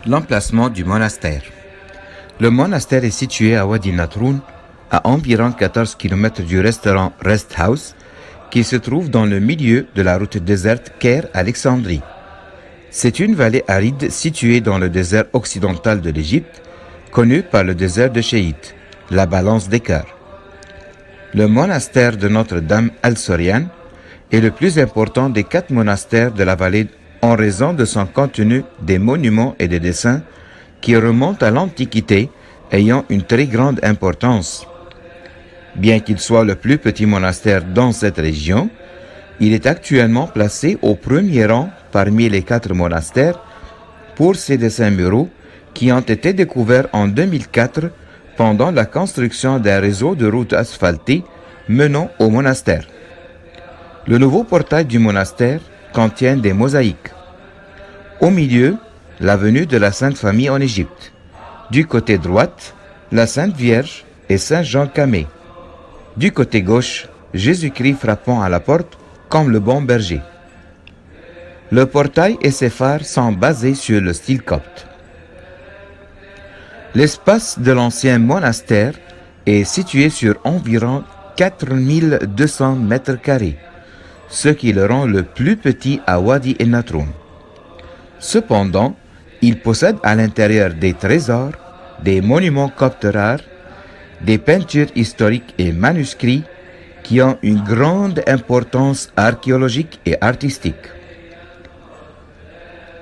L'emplacement du monastère. Le monastère est situé à Wadi Natroun, à environ 14 km du restaurant Rest House, qui se trouve dans le milieu de la route déserte Caire-Alexandrie. C'est une vallée aride située dans le désert occidental de l'Égypte, connue par le désert de Chéite, la balance des cœurs. Le monastère de Notre-Dame Al-Soriane est le plus important des 4 monastères de la vallée en raison de son contenu des monuments et des dessins qui remontent à l'Antiquité, ayant une très grande importance. Bien qu'il soit le plus petit monastère dans cette région, il est actuellement placé au premier rang parmi les 4 monastères pour ses dessins muraux qui ont été découverts en 2004 pendant la construction d'un réseau de routes asphaltées menant au monastère. Le nouveau portail du monastère contient des mosaïques. Au milieu, l'avenue de la Sainte Famille en Égypte. Du côté droite, la Sainte Vierge et Saint Jean Camé. Du côté gauche, Jésus-Christ frappant à la porte comme le bon berger. Le portail et ses phares sont basés sur le style copte. L'espace de l'ancien monastère est situé sur environ 4200 mètres carrés, ce qui le rend le plus petit à Wadi el-Natroun. Cependant, il possède à l'intérieur des trésors, des monuments coptes rares, des peintures historiques et manuscrits qui ont une grande importance archéologique et artistique.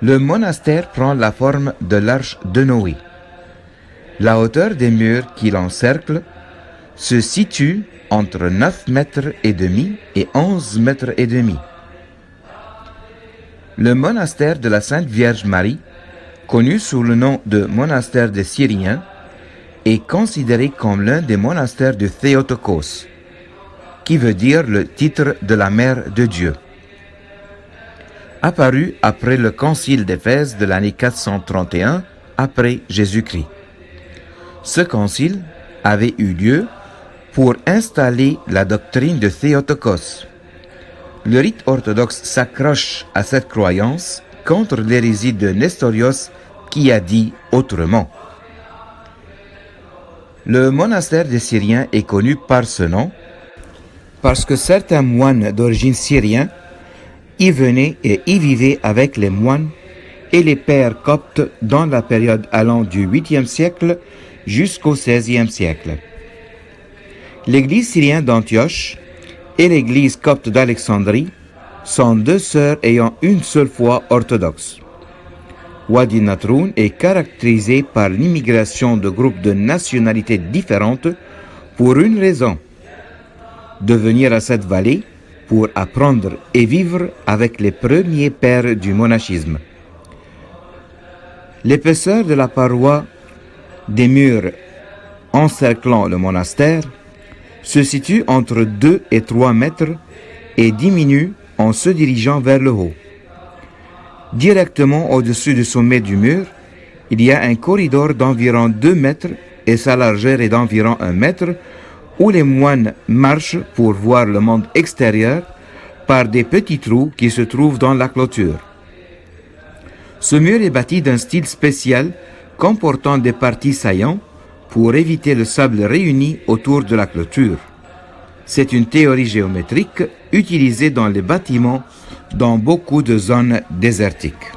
Le monastère prend la forme de l'arche de Noé. La hauteur des murs qui l'encerclent se situe entre 9 mètres et demi et 11 mètres et demi. Le monastère de la Sainte Vierge Marie, connu sous le nom de monastère des Syriens, est considéré comme l'un des monastères de Théotokos, qui veut dire le titre de la mère de Dieu. Apparu après le concile d'Éphèse de l'année 431 après Jésus-Christ. Ce concile avait eu lieu pour installer la doctrine de Théotokos. Le rite orthodoxe s'accroche à cette croyance contre l'hérésie de Nestorios qui a dit autrement. Le monastère des Syriens est connu par ce nom parce que certains moines d'origine syrienne y venaient et y vivaient avec les moines et les pères coptes dans la période allant du 8e siècle jusqu'au 16e siècle. L'église syrienne d'Antioche et l'église copte d'Alexandrie sont 2 sœurs ayant une seule foi orthodoxe. Wadi Natroun est caractérisé par l'immigration de groupes de nationalités différentes pour une raison: de venir à cette vallée pour apprendre et vivre avec les premiers pères du monachisme. L'épaisseur de la paroi des murs encerclant le monastère se situe entre 2 et 3 mètres et diminue en se dirigeant vers le haut. Directement au-dessus du sommet du mur, il y a un corridor d'environ 2 mètres et sa largeur est d'environ 1 mètre où les moines marchent pour voir le monde extérieur par des petits trous qui se trouvent dans la clôture. Ce mur est bâti d'un style spécial comportant des parties saillantes pour éviter le sable réuni autour de la clôture. C'est une théorie géométrique utilisée dans les bâtiments dans beaucoup de zones désertiques.